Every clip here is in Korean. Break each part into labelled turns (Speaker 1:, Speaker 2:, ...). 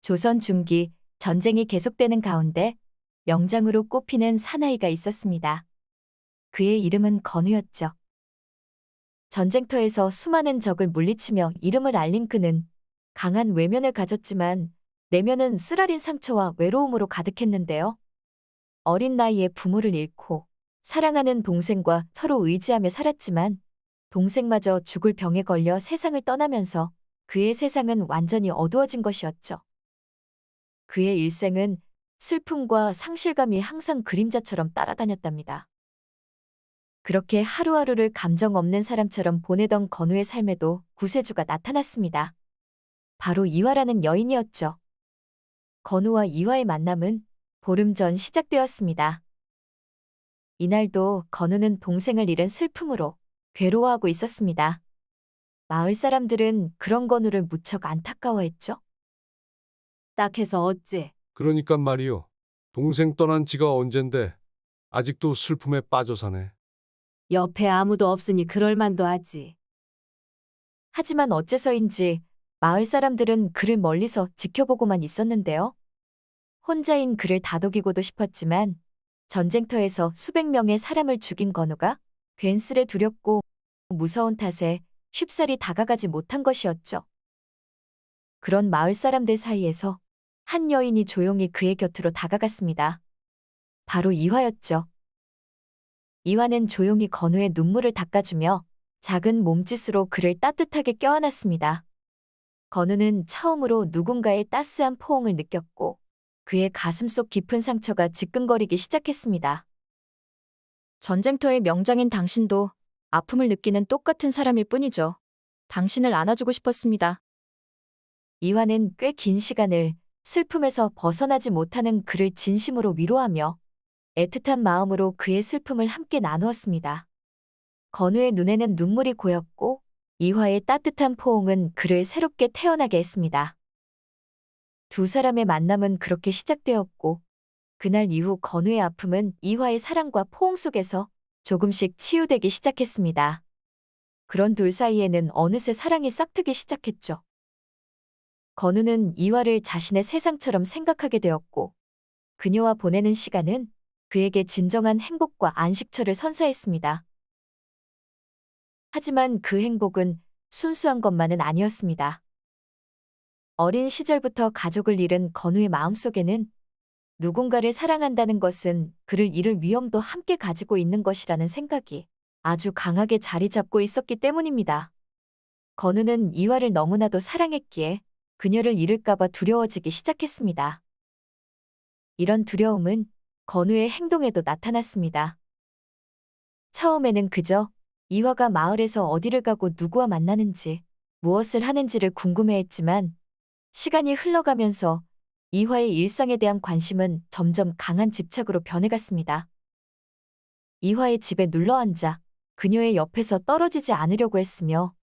Speaker 1: 조선 중기 전쟁이 계속되는 가운데 명장으로 꼽히는 사나이가 있었습니다. 그의 이름은 건우였죠. 전쟁터에서 수많은 적을 물리치며 이름을 알린 그는 강한 외면을 가졌지만 내면은 쓰라린 상처와 외로움으로 가득했는데요. 어린 나이에 부모를 잃고 사랑하는 동생과 서로 의지하며 살았지만 동생마저 죽을 병에 걸려 세상을 떠나면서 그의 세상은 완전히 어두워진 것이었죠. 그의 일생은 슬픔과 상실감이 항상 그림자처럼 따라다녔답니다. 그렇게 하루하루를 감정 없는 사람처럼 보내던 건우의 삶에도 구세주가 나타났습니다. 바로 이화라는 여인이었죠. 건우와 이화의 만남은 보름 전 시작되었습니다. 이날도 건우는 동생을 잃은 슬픔으로 괴로워하고 있었습니다. 마을 사람들은 그런 건우를 무척 안타까워했죠. 딱해서 어찌?
Speaker 2: 그러니까 말이요. 동생 떠난 지가 언젠데 아직도 슬픔에 빠져 사네.
Speaker 1: 옆에 아무도 없으니 그럴 만도 하지. 하지만 어째서인지 마을 사람들은 그를 멀리서 지켜보고만 있었는데요. 혼자인 그를 다독이고도 싶었지만 전쟁터에서 수백 명의 사람을 죽인 건우가 괜스레 두렵고 무서운 탓에 쉽사리 다가가지 못한 것이었죠. 그런 마을 사람들 사이에서 한 여인이 조용히 그의 곁으로 다가갔습니다. 바로 이화였죠. 이화는 조용히 건우의 눈물을 닦아주며 작은 몸짓으로 그를 따뜻하게 껴안았습니다. 건우는 처음으로 누군가의 따스한 포옹을 느꼈고 그의 가슴속 깊은 상처가 지끈거리기 시작했습니다. 전쟁터의 명장인 당신도 아픔을 느끼는 똑같은 사람일 뿐이죠. 당신을 안아주고 싶었습니다. 이화는 꽤 긴 시간을 슬픔에서 벗어나지 못하는 그를 진심으로 위로하며 애틋한 마음으로 그의 슬픔을 함께 나누었습니다. 건우의 눈에는 눈물이 고였고 이화의 따뜻한 포옹은 그를 새롭게 태어나게 했습니다. 두 사람의 만남은 그렇게 시작되었고 그날 이후 건우의 아픔은 이화의 사랑과 포옹 속에서 조금씩 치유되기 시작했습니다. 그런 둘 사이에는 어느새 사랑이 싹트기 시작했죠. 건우는 이화를 자신의 세상처럼 생각하게 되었고 그녀와 보내는 시간은 그에게 진정한 행복과 안식처를 선사했습니다. 하지만 그 행복은 순수한 것만은 아니었습니다. 어린 시절부터 가족을 잃은 건우의 마음속에는 누군가를 사랑한다는 것은 그를 잃을 위험도 함께 가지고 있는 것이라는 생각이 아주 강하게 자리 잡고 있었기 때문입니다. 건우는 이화를 너무나도 사랑했기에 그녀를 잃을까봐 두려워지기 시작했습니다. 이런 두려움은 건우의 행동에도 나타났습니다. 처음에는 그저 이화가 마을에서 어디를 가고 누구와 만나는지, 무엇을 하는지를 궁금해했지만 시간이 흘러가면서 이화의 일상에 대한 관심은 점점 강한 집착으로 변해갔습니다. 이화의 집에 눌러앉아 그녀의 옆에서 떨어지지 않으려고 했으며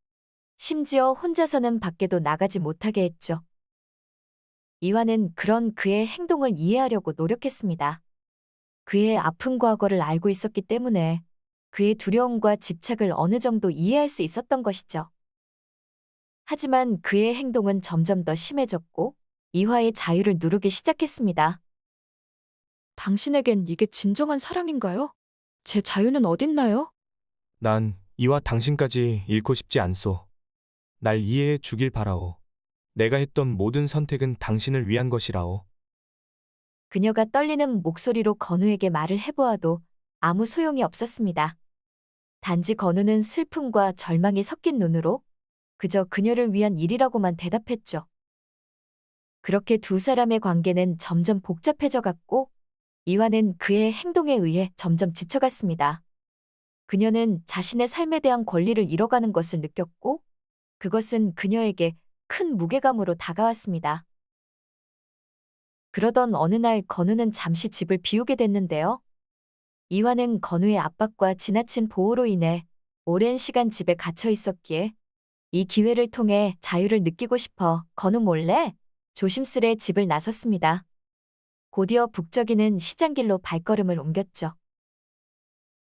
Speaker 1: 심지어 혼자서는 밖에도 나가지 못하게 했죠. 이화는 그런 그의 행동을 이해하려고 노력했습니다. 그의 아픈 과거를 알고 있었기 때문에 그의 두려움과 집착을 어느 정도 이해할 수 있었던 것이죠. 하지만 그의 행동은 점점 더 심해졌고 이화의 자유를 누르기 시작했습니다. 당신에겐 이게 진정한 사랑인가요? 제 자유는 어딨나요?
Speaker 3: 난 이와 당신까지 잃고 싶지 않소. 날 이해해 주길 바라오. 내가 했던 모든 선택은 당신을 위한 것이라오.
Speaker 1: 그녀가 떨리는 목소리로 건우에게 말을 해보아도 아무 소용이 없었습니다. 단지 건우는 슬픔과 절망이 섞인 눈으로 그저 그녀를 위한 일이라고만 대답했죠. 그렇게 두 사람의 관계는 점점 복잡해져 갔고 이화는 그의 행동에 의해 점점 지쳐갔습니다. 그녀는 자신의 삶에 대한 권리를 잃어가는 것을 느꼈고 그것은 그녀에게 큰 무게감으로 다가왔습니다. 그러던 어느 날 건우는 잠시 집을 비우게 됐는데요. 이화는 건우의 압박과 지나친 보호로 인해 오랜 시간 집에 갇혀 있었기에 이 기회를 통해 자유를 느끼고 싶어 건우 몰래 조심스레 집을 나섰습니다. 곧이어 북적이는 시장길로 발걸음을 옮겼죠.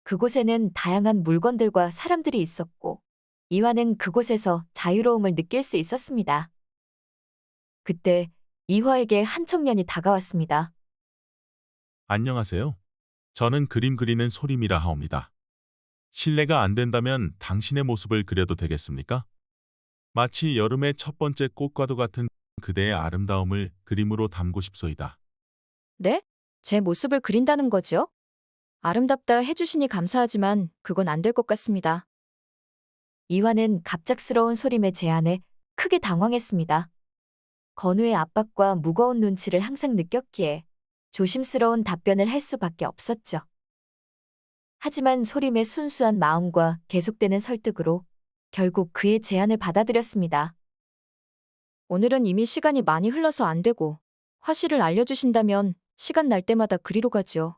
Speaker 1: 그곳에는 다양한 물건들과 사람들이 있었고 이화는 그곳에서 자유로움을 느낄 수 있었습니다. 그때 이화에게 한 청년이 다가왔습니다.
Speaker 4: 안녕하세요. 저는 그림 그리는 소림이라 하옵니다. 실례가 안 된다면 당신의 모습을 그려도 되겠습니까? 마치 여름의 첫 번째 꽃과도 같은 그대의 아름다움을 그림으로 담고 싶소이다.
Speaker 1: 네? 제 모습을 그린다는 거죠? 아름답다 해주시니 감사하지만 그건 안 될 것 같습니다. 이화는 갑작스러운 소림의 제안에 크게 당황했습니다. 건우의 압박과 무거운 눈치를 항상 느꼈기에 조심스러운 답변을 할 수밖에 없었죠. 하지만 소림의 순수한 마음과 계속되는 설득으로 결국 그의 제안을 받아들였습니다. 오늘은 이미 시간이 많이 흘러서 안 되고 화실을 알려주신다면 시간 날 때마다 그리러 가죠.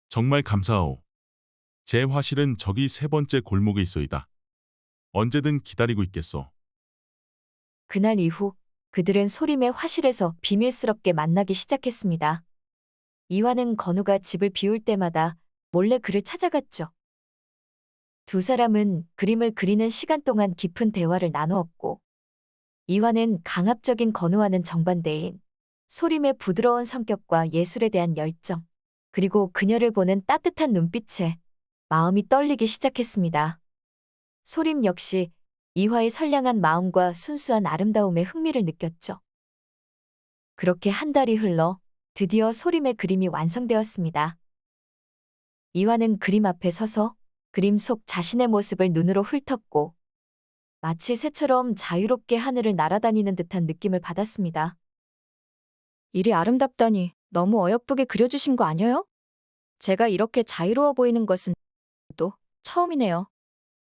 Speaker 4: 정말 감사하오. 제 화실은 저기 세 번째 골목에 있소이다. 언제든 기다리고 있겠소.
Speaker 1: 그날 이후 그들은 소림의 화실에서 비밀스럽게 만나기 시작했습니다. 이화는 건우가 집을 비울 때마다 몰래 그를 찾아갔죠. 두 사람은 그림을 그리는 시간 동안 깊은 대화를 나누었고, 이화는 강압적인 건우와는 정반대인 소림의 부드러운 성격과 예술에 대한 열정, 그리고 그녀를 보는 따뜻한 눈빛에 마음이 떨리기 시작했습니다. 소림 역시 이화의 선량한 마음과 순수한 아름다움에 흥미를 느꼈죠. 그렇게 한 달이 흘러 드디어 소림의 그림이 완성되었습니다. 이화는 그림 앞에 서서 그림 속 자신의 모습을 눈으로 훑었고 마치 새처럼 자유롭게 하늘을 날아다니는 듯한 느낌을 받았습니다. 이리 아름답다니 너무 어여쁘게 그려주신 거 아니에요? 제가 이렇게 자유로워 보이는 것은 또 처음이네요.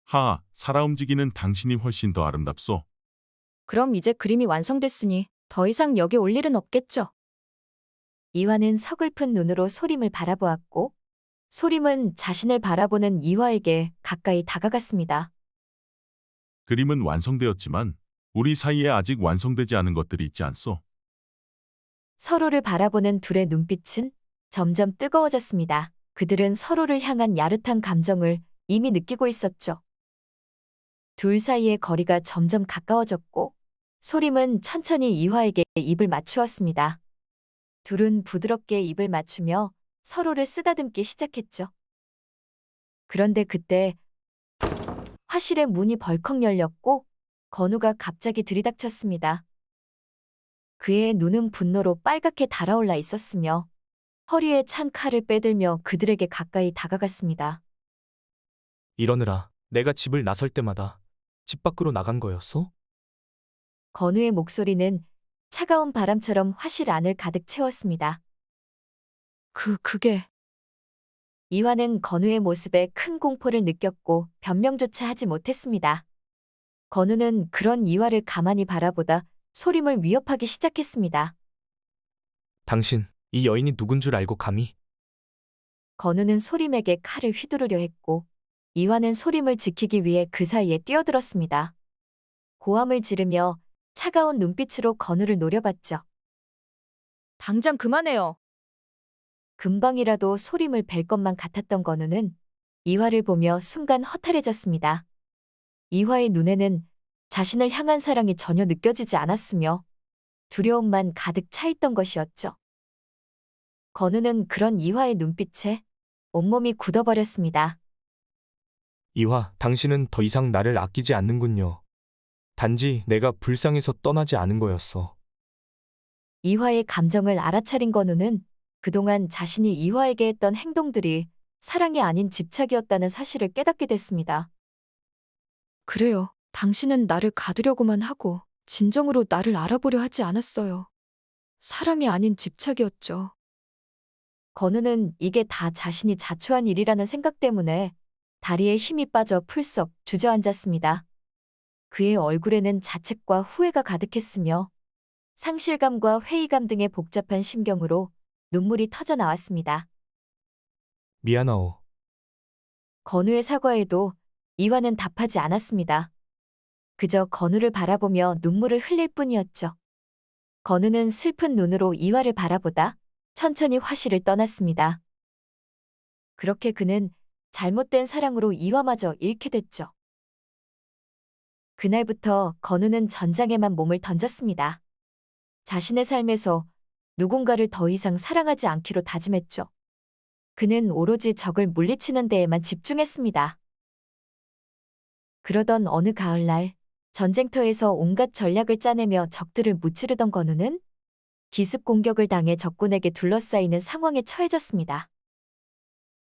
Speaker 4: 하하, 살아 움직이는 당신이 훨씬 더 아름답소.
Speaker 1: 그럼 이제 그림이 완성됐으니 더 이상 여기 올 일은 없겠죠? 이화는 서글픈 눈으로 소림을 바라보았고 소림은 자신을 바라보는 이화에게 가까이 다가갔습니다.
Speaker 4: 그림은 완성되었지만 우리 사이에 아직 완성되지 않은 것들이 있지 않소?
Speaker 1: 서로를 바라보는 둘의 눈빛은 점점 뜨거워졌습니다. 그들은 서로를 향한 야릇한 감정을 이미 느끼고 있었죠. 둘 사이의 거리가 점점 가까워졌고 소림은 천천히 이화에게 입을 맞추었습니다. 둘은 부드럽게 입을 맞추며 서로를 쓰다듬기 시작했죠. 그런데 그때 화실의 문이 벌컥 열렸고 건우가 갑자기 들이닥쳤습니다. 그의 눈은 분노로 빨갛게 달아올라 있었으며 허리에 찬 칼을 빼들며 그들에게 가까이 다가갔습니다.
Speaker 3: 이러느라 내가 집을 나설 때마다 집 밖으로 나간 거였어?
Speaker 1: 건우의 목소리는 차가운 바람처럼 화실 안을 가득 채웠습니다. 그게... 이화는 건우의 모습에 큰 공포를 느꼈고 변명조차 하지 못했습니다. 건우는 그런 이화를 가만히 바라보다 소림을 위협하기 시작했습니다.
Speaker 3: 당신, 이 여인이 누군 줄 알고 감히?
Speaker 1: 건우는 소림에게 칼을 휘두르려 했고 이화는 소림을 지키기 위해 그 사이에 뛰어들었습니다. 고함을 지르며 차가운 눈빛으로 건우를 노려봤죠. 당장 그만해요. 금방이라도 소림을 뵐 것만 같았던 건우는 이화를 보며 순간 허탈해졌습니다. 이화의 눈에는 자신을 향한 사랑이 전혀 느껴지지 않았으며 두려움만 가득 차 있던 것이었죠. 건우는 그런 이화의 눈빛에 온몸이 굳어버렸습니다.
Speaker 3: 이화, 당신은 더 이상 나를 아끼지 않는군요. 단지 내가 불쌍해서 떠나지 않은 거였어.
Speaker 1: 이화의 감정을 알아차린 건우는 그동안 자신이 이화에게 했던 행동들이 사랑이 아닌 집착이었다는 사실을 깨닫게 됐습니다. 그래요. 당신은 나를 가두려고만 하고 진정으로 나를 알아보려 하지 않았어요. 사랑이 아닌 집착이었죠. 건우는 이게 다 자신이 자초한 일이라는 생각 때문에 다리에 힘이 빠져 풀썩 주저앉았습니다. 그의 얼굴에는 자책과 후회가 가득했으며 상실감과 회의감 등의 복잡한 심경으로 눈물이 터져 나왔습니다.
Speaker 3: 미안하오.
Speaker 1: 건우의 사과에도 이화는 답하지 않았습니다. 그저 건우를 바라보며 눈물을 흘릴 뿐이었죠. 건우는 슬픈 눈으로 이화를 바라보다 천천히 화실을 떠났습니다. 그렇게 그는 잘못된 사랑으로 이화마저 잃게 됐죠. 그날부터 건우는 전장에만 몸을 던졌습니다. 자신의 삶에서 누군가를 더 이상 사랑하지 않기로 다짐했죠. 그는 오로지 적을 물리치는 데에만 집중했습니다. 그러던 어느 가을날, 전쟁터에서 온갖 전략을 짜내며 적들을 무찌르던 건우는 기습 공격을 당해 적군에게 둘러싸이는 상황에 처해졌습니다.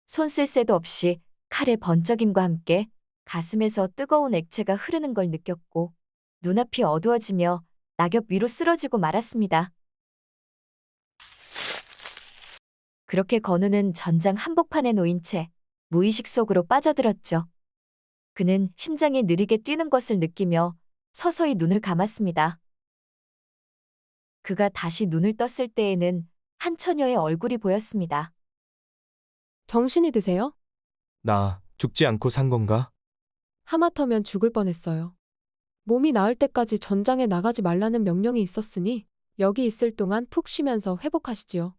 Speaker 1: 손 쓸 새도 없이 칼의 번쩍임과 함께 가슴에서 뜨거운 액체가 흐르는 걸 느꼈고 눈앞이 어두워지며 낙엽 위로 쓰러지고 말았습니다. 그렇게 건우는 전장 한복판에 놓인 채 무의식 속으로 빠져들었죠. 그는 심장이 느리게 뛰는 것을 느끼며 서서히 눈을 감았습니다. 그가 다시 눈을 떴을 때에는 한 처녀의 얼굴이 보였습니다.
Speaker 5: 정신이 드세요?
Speaker 3: 나 죽지 않고 산 건가?
Speaker 5: 하마터면 죽을 뻔했어요. 몸이 나을 때까지 전장에 나가지 말라는 명령이 있었으니 여기 있을 동안 푹 쉬면서 회복하시지요.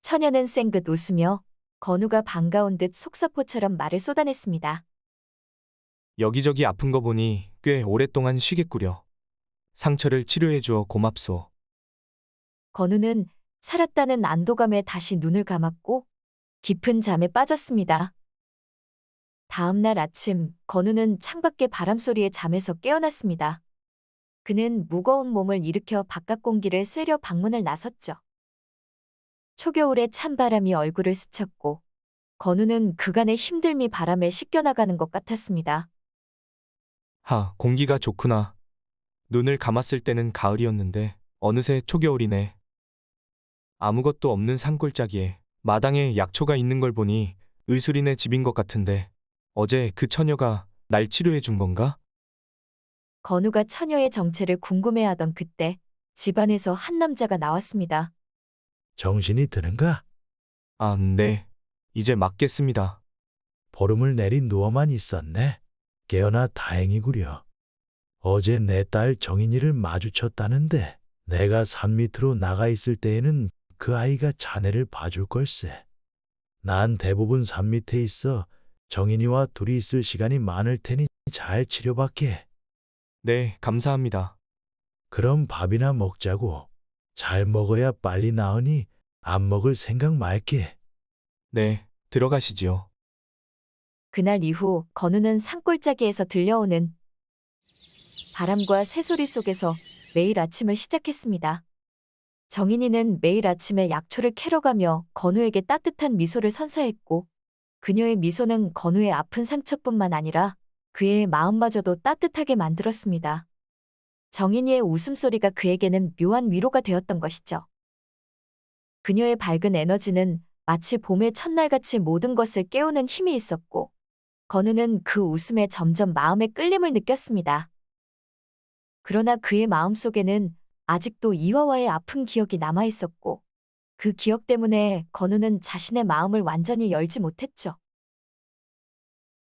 Speaker 1: 처녀는 쌩긋 웃으며 건우가 반가운 듯 속사포처럼 말을 쏟아냈습니다.
Speaker 3: 여기저기 아픈 거 보니 꽤 오랫동안 쉬겠구려. 상처를 치료해 주어 고맙소.
Speaker 1: 건우는 살았다는 안도감에 다시 눈을 감았고 깊은 잠에 빠졌습니다. 다음 날 아침, 건우는 창밖의 바람소리에 잠에서 깨어났습니다. 그는 무거운 몸을 일으켜 바깥 공기를 쐬려 방문을 나섰죠. 초겨울의 찬바람이 얼굴을 스쳤고 건우는 그간의 힘듦이 바람에 씻겨나가는 것 같았습니다.
Speaker 3: 공기가 좋구나. 눈을 감았을 때는 가을이었는데 어느새 초겨울이네. 아무것도 없는 산골짜기에 마당에 약초가 있는 걸 보니 의술이네 집인 것 같은데 어제 그 처녀가 날 치료해 준 건가?
Speaker 1: 건우가 처녀의 정체를 궁금해하던 그때 집안에서 한 남자가 나왔습니다.
Speaker 6: 정신이 드는가?
Speaker 3: 네. 이제 맞겠습니다.
Speaker 6: 보름을 내리 누워만 있었네. 깨어나 다행이구려. 어제 내 딸 정인이를 마주쳤다는데 내가 산 밑으로 나가 있을 때에는 그 아이가 자네를 봐줄 걸세. 난 대부분 산 밑에 있어 정인이와 둘이 있을 시간이 많을 테니 잘 치료받게.
Speaker 3: 네, 감사합니다.
Speaker 6: 그럼 밥이나 먹자고. 잘 먹어야 빨리 나으니 안 먹을 생각 말게.
Speaker 3: 네, 들어가시지요.
Speaker 1: 그날 이후 건우는 산골짜기에서 들려오는 바람과 새소리 속에서 매일 아침을 시작했습니다. 정인이는 매일 아침에 약초를 캐러 가며 건우에게 따뜻한 미소를 선사했고 그녀의 미소는 건우의 아픈 상처뿐만 아니라 그의 마음마저도 따뜻하게 만들었습니다. 정인이의 웃음소리가 그에게는 묘한 위로가 되었던 것이죠. 그녀의 밝은 에너지는 마치 봄의 첫날같이 모든 것을 깨우는 힘이 있었고 건우는 그 웃음에 점점 마음의 끌림을 느꼈습니다. 그러나 그의 마음속에는 아직도 이화와의 아픈 기억이 남아있었고 그 기억 때문에 건우는 자신의 마음을 완전히 열지 못했죠.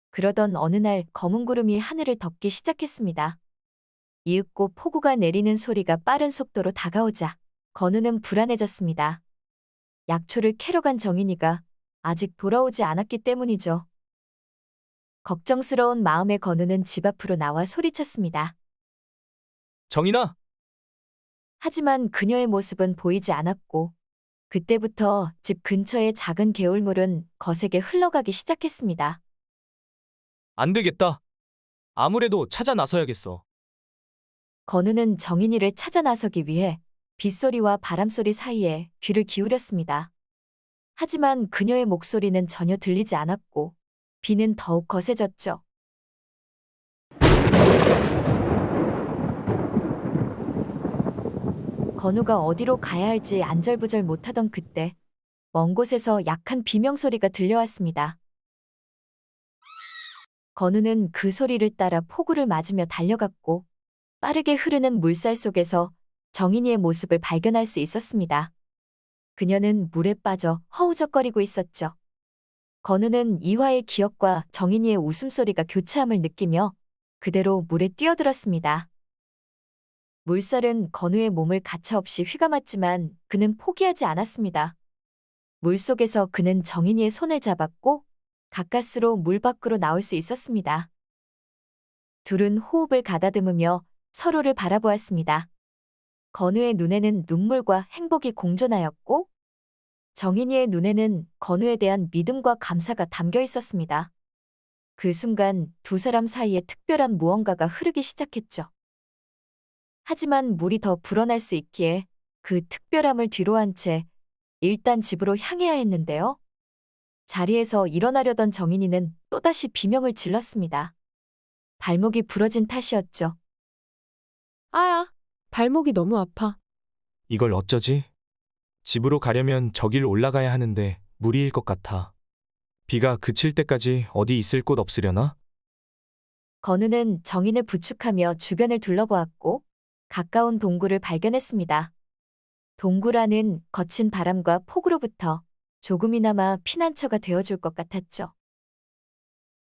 Speaker 1: 그러던 어느 날 검은 구름이 하늘을 덮기 시작했습니다. 이윽고 폭우가 내리는 소리가 빠른 속도로 다가오자 건우는 불안해졌습니다. 약초를 캐러 간 정인이가 아직 돌아오지 않았기 때문이죠. 걱정스러운 마음에 건우는 집 앞으로 나와 소리쳤습니다.
Speaker 3: 정인아!
Speaker 1: 하지만 그녀의 모습은 보이지 않았고 그때부터 집 근처의 작은 개울물은 거세게 흘러가기 시작했습니다.
Speaker 3: 안 되겠다. 아무래도 찾아 나서야겠어.
Speaker 1: 건우는 정인이를 찾아 나서기 위해 빗소리와 바람소리 사이에 귀를 기울였습니다. 하지만 그녀의 목소리는 전혀 들리지 않았고 비는 더욱 거세졌죠. 건우가 어디로 가야 할지 안절부절 못하던 그때 먼 곳에서 약한 비명소리가 들려왔습니다. 건우는 그 소리를 따라 폭우를 맞으며 달려갔고 빠르게 흐르는 물살 속에서 정인이의 모습을 발견할 수 있었습니다. 그녀는 물에 빠져 허우적거리고 있었죠. 건우는 이화의 기억과 정인이의 웃음소리가 교차함을 느끼며 그대로 물에 뛰어들었습니다. 물살은 건우의 몸을 가차없이 휘감았지만 그는 포기하지 않았습니다. 물속에서 그는 정인이의 손을 잡았고 가까스로 물 밖으로 나올 수 있었습니다. 둘은 호흡을 가다듬으며 서로를 바라보았습니다. 건우의 눈에는 눈물과 행복이 공존하였고 정인이의 눈에는 건우에 대한 믿음과 감사가 담겨 있었습니다. 그 순간 두 사람 사이에 특별한 무언가가 흐르기 시작했죠. 하지만 물이 더 불어날 수 있기에 그 특별함을 뒤로한 채 일단 집으로 향해야 했는데요. 자리에서 일어나려던 정인이는 또다시 비명을 질렀습니다. 발목이 부러진 탓이었죠.
Speaker 5: 아야, 발목이 너무 아파.
Speaker 3: 이걸 어쩌지? 집으로 가려면 저길 올라가야 하는데 무리일 것 같아. 비가 그칠 때까지 어디 있을 곳 없으려나?
Speaker 1: 건우는 정인을 부축하며 주변을 둘러보았고 가까운 동굴을 발견했습니다. 동굴 안은 거친 바람과 폭우로부터 조금이나마 피난처가 되어줄 것 같았죠.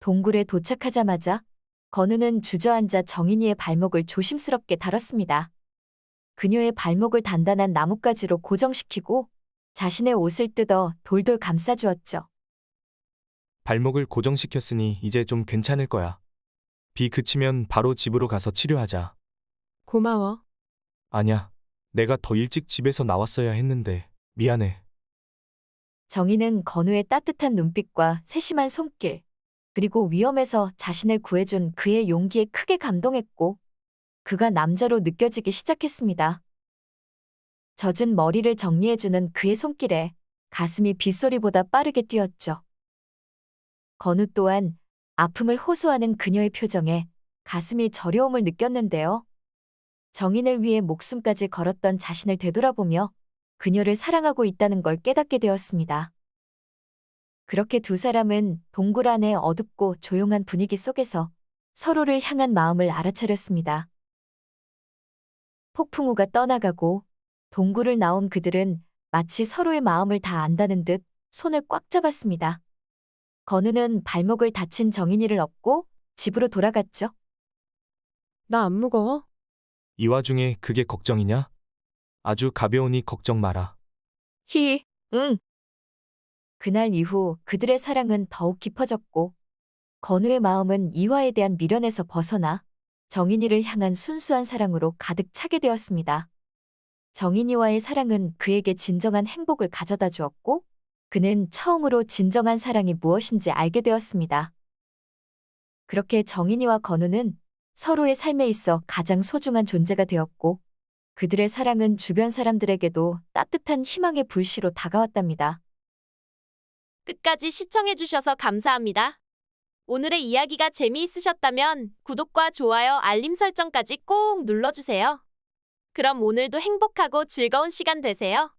Speaker 1: 동굴에 도착하자마자 건우는 주저앉아 정인이의 발목을 조심스럽게 다뤘습니다. 그녀의 발목을 단단한 나뭇가지로 고정시키고 자신의 옷을 뜯어 돌돌 감싸주었죠.
Speaker 3: 발목을 고정시켰으니 이제 좀 괜찮을 거야. 비 그치면 바로 집으로 가서 치료하자.
Speaker 5: 고마워.
Speaker 3: 아냐, 내가 더 일찍 집에서 나왔어야 했는데 미안해.
Speaker 1: 정인은 건우의 따뜻한 눈빛과 세심한 손길, 그리고 위험에서 자신을 구해준 그의 용기에 크게 감동했고 그가 남자로 느껴지기 시작했습니다. 젖은 머리를 정리해주는 그의 손길에 가슴이 빗소리보다 빠르게 뛰었죠. 건우 또한 아픔을 호소하는 그녀의 표정에 가슴이 저려움을 느꼈는데요. 정인을 위해 목숨까지 걸었던 자신을 되돌아보며 그녀를 사랑하고 있다는 걸 깨닫게 되었습니다. 그렇게 두 사람은 동굴 안의 어둡고 조용한 분위기 속에서 서로를 향한 마음을 알아차렸습니다. 폭풍우가 떠나가고 동굴을 나온 그들은 마치 서로의 마음을 다 안다는 듯 손을 꽉 잡았습니다. 건우는 발목을 다친 정인이를 업고 집으로 돌아갔죠.
Speaker 5: 나 안 무거워?
Speaker 3: 이 와중에 그게 걱정이냐? 아주 가벼우니 걱정 마라.
Speaker 1: 응. 그날 이후 그들의 사랑은 더욱 깊어졌고 건우의 마음은 이화에 대한 미련에서 벗어나 정인이를 향한 순수한 사랑으로 가득 차게 되었습니다. 정인이와의 사랑은 그에게 진정한 행복을 가져다 주었고 그는 처음으로 진정한 사랑이 무엇인지 알게 되었습니다. 그렇게 정인이와 건우는 서로의 삶에 있어 가장 소중한 존재가 되었고 그들의 사랑은 주변 사람들에게도 따뜻한 희망의 불씨로 다가왔답니다.
Speaker 7: 끝까지 시청해주셔서 감사합니다. 오늘의 이야기가 재미있으셨다면 구독과 좋아요, 알림 설정까지 꼭 눌러주세요. 그럼 오늘도 행복하고 즐거운 시간 되세요.